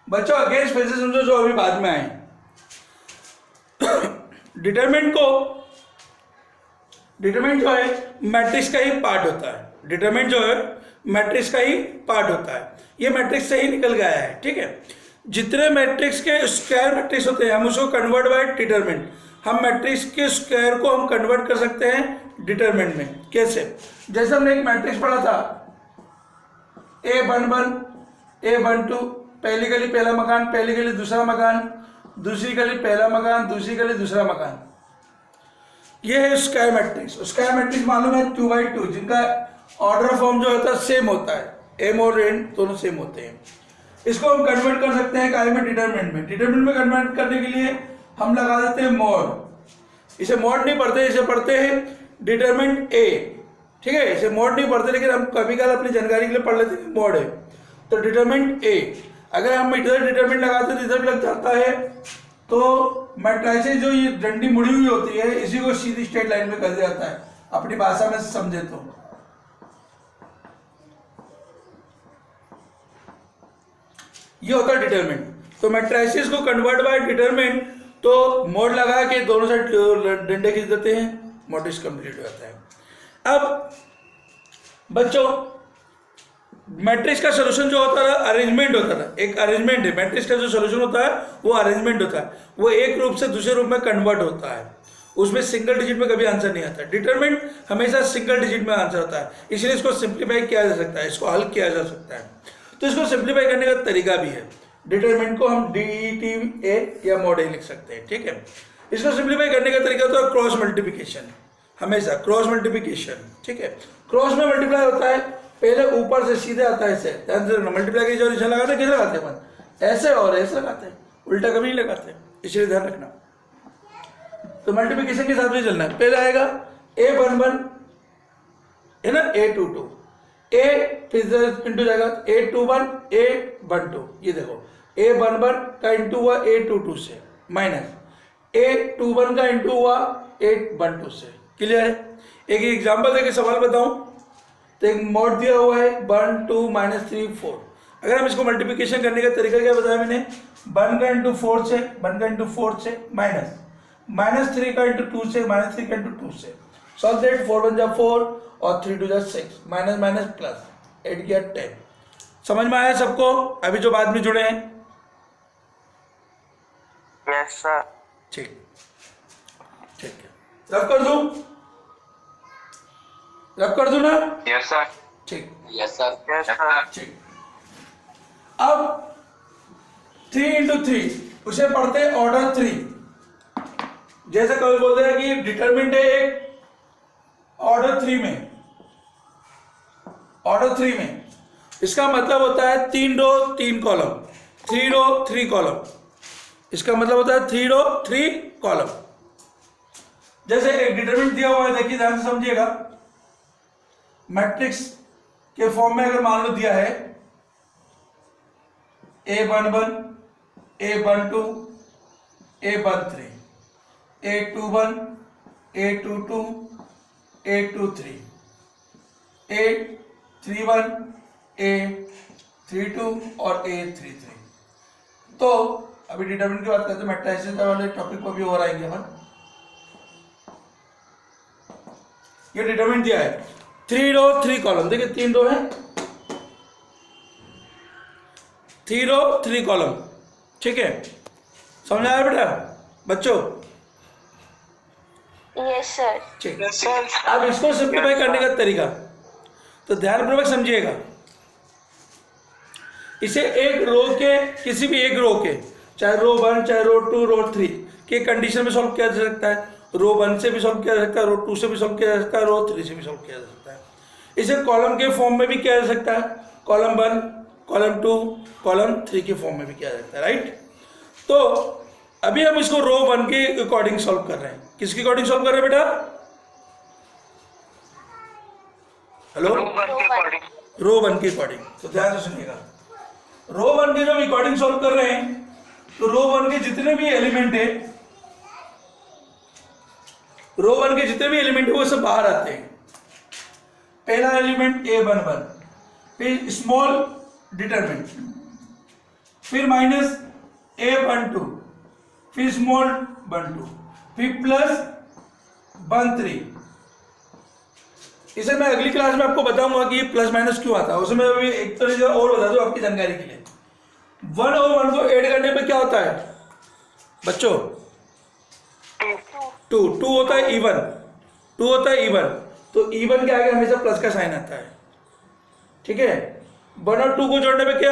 बच्चों against phases समझो जो अभी बाद में आए। डिटरमिनेंट जो है मैट्रिक्स का ही पार्ट होता है। डिटरमिनेंट जो है मैट्रिक्स का ही पार्ट होता है। ये मैट्रिक्स से ही निकल गया है, ठीक है। जितने मैट्रिक्स के स्क्वायर मैट्रिक्स होते हैं हम उसको कन्वर्ट बाय डिटरमिनेंट। हम मैट्रिक्स के स्क्वायर को हम कन्वर्ट कर सकते हैं डिटरमिनेंट में। कैसे? जैसे हमने एक मैट्रिक्स पढ़ा था A11 A12, पहली गली पहला मकान, पहली गली दूसरा मकान, दूसरी गली पहला मकान, दूसरी गली दूसरा मकान। ये है स्क्वायर मैट्रिक्स। स्क्वायर मैट्रिक्स मालूम है 2x2, जिनका ऑर्डर फॉर्म जो होता है सेम होता है, एम और एन दोनों सेम होते हैं। इसको हम कन्वर्ट कर सकते हैं काय में? डिटरमिनेंट में। डिटरमिनेंट में कन्वर्ट करने के लिए हम लगा देते हैं मॉड। इसे मॉड नहीं पढ़ते, इसे पढ़ते हैं डिटरमिनेंट ए, ठीक है। इसे मॉड नहीं पढ़ते, लेकिन हम कभी कल अपनी जानकारी के लिए पढ़ लेते हैं मॉड है। तो डिटरमिनेंट ए, अगर हम इधर डिटरमिनेंट लगाते हैं तो इधर भी लग जाता है। तो मैट्रिसेस जो ये डंडी मुड़ी हुई होती है इसी को सीधी स्ट्रेट लाइन में कर दिया जाता है, अपनी भाषा में समझे तो। ये होता है डिटरमिनेंट। तो मैट्रिसेस को कन्वर्ट बाय डिटरमिनेंट, तो मोड लगा के दोनों साइड डंडे खींच देते हैं, मॉड्यूल्स कंप्लीट हो जाता है। अब बच्चों मैट्रिक्स का सॉल्यूशन जो होता है अरेंजमेंट होता है। एक अरेंजमेंट है मैट्रिक्स का, जो सॉल्यूशन होता है वो अरेंजमेंट होता है। वो एक रूप से दूसरे रूप में कन्वर्ट होता है, उसमें सिंगल डिजिट में कभी आंसर नहीं आता। डिटरमिनेंट हमेशा सिंगल डिजिट में आंसर होता है, इसलिए इसको सिंप्लीफाई किया जा सकता है, इसको हल किया जा सकता है। तो इसको सिंप्लीफाई करने का तरीका भी है। डिटरमिनेंट को हम DET या मॉड ए लिख सकते हैं, ठीक है। इसको सिंप्लीफाई करने का तरीका होता है क्रॉस मल्टीप्लिकेशन, हमेशा क्रॉस मल्टीप्लिकेशन, ठीक है। क्रॉस में मल्टीप्लाई होता है, पहले ऊपर से सीधे आता है ऐसे, मल्टीप्लाई की जो निशान लगाते हैं कैसे लगाते हैं अपन? ऐसे और ऐसे लगाते हैं, उल्टा कभी नहीं लगाते, इसलिए ध्यान रखना। तो मल्टीप्लिकेशन के साथ भी चलना है। पहले आएगा A11 है ना, A22, A फिर इंटू जाएगा A21 A12। ये देखो A11 का इंटू हुआ A22 से, माइनस A21 का इंटू हुआ A12 से। क्लियर है? एक एग्जांपल देके सवाल बताऊं तो एक मॉड दिया हुआ है 1 2 -3 4। अगर हम इसको मल्टीप्लिकेशन करने का तरीका क्या बताया मैंने? 1 का इंटू 4 से, 1 का इंटू 4 से, माइनस 3 का इंटू 2 से, -3 का इंटू 2 से। सॉल्व दैट, 4 1 जा 4 और 3 2 जा 6, माइनस माइनस प्लस 8 गया 10। समझ में आया सबको? अभी जो बाद में जुड़े हैं? Yes sir. ठीक है, रफ कर दूं ना? Yes sir. ठीक, यस सर। Yes sir. ठीक। अब 3 इंटू 3 उसे पढ़ते हैं ऑर्डर 3। जैसे कभी बोलते हैं कि डिटरमिनेंट है एक ऑर्डर 3 में, ऑर्डर 3 में इसका मतलब होता है 3 रो 3 कॉलम, 3 रो 3 कॉलम। इसका मतलब होता है 3 रो 3 कॉलम। जैसे एक डिटरमिनेंट दिया हुआ है, देखिए ध्यान से समझिएगा। मैट्रिक्स के फॉर्म में अगर मान लो दिया है A11 A12 A13 A21 A22 A23 A31 A32 और A33। तो अभी डिटरमिनेंट की बात करते हैं, मैट्रिसेस वाले टॉपिक पर भी और आएंगे अपन। ये डिटरमिनेंट दिया है 3 रो 3 कॉलम। देखिए 3 रो है, 3 रो 3 कॉलम, ठीक है। समझ आया बेटा बच्चों? Yes sir. ठीक। अब इसको सिंप्लीफाई करने का तरीका तो ध्यानपूर्वक समझिएगा। इसे एक रो के, किसी भी एक रो के, चाहे रो 1 चाहे रो 2 रो 3 के कंडीशन में सॉल्व किया जा सकता है। रो 1 से भी सॉल्व किया जा सकता है, रो 2 से भी सॉल्व किया जा सकता है, रो 3 से भी सॉल्व किया जा सकता है। इसे कॉलम के फॉर्म में भी किया जा सकता है, कॉलम 1 कॉलम 2 कॉलम 3 के फॉर्म में भी किया जा सकता है, राइट। तो अभी हम इसको रो 1 के अकॉर्डिंग सॉल्व कर रहे हैं। किसके अकॉर्डिंग सॉल्व कर रहे हैं बेटा? हेलो, रो 1 के अकॉर्डिंग। तो ध्यान से सुनिएगा, रो 1 के जब अकॉर्डिंग सॉल्व कर रहे हैं तो रो 1 के जितने भी एलिमेंट है, रो 1 के जितने भी एलिमेंट है वो सब बाहर आते हैं। पहला एलिमेंट A11, फिर स्मॉल डिटरमिनेंट फिर माइनस A12, फिर स्मॉल 12, फिर प्लस 13। इसे मैं अगली क्लास में आपको बताऊंगा कि ये प्लस माइनस क्यों आता है। उसमें अभी एक तरीके और बता दूं आपकी जानकारी के लिए। 1 और 1 को ऐड करने पे क्या होता है बच्चों? 2 होता है इवन, 2 होता है इवन, तो इवन के आगे हमेशा प्लस का साइन आता है। ठीक है, 1 और 2 को जोड़ने पे क्या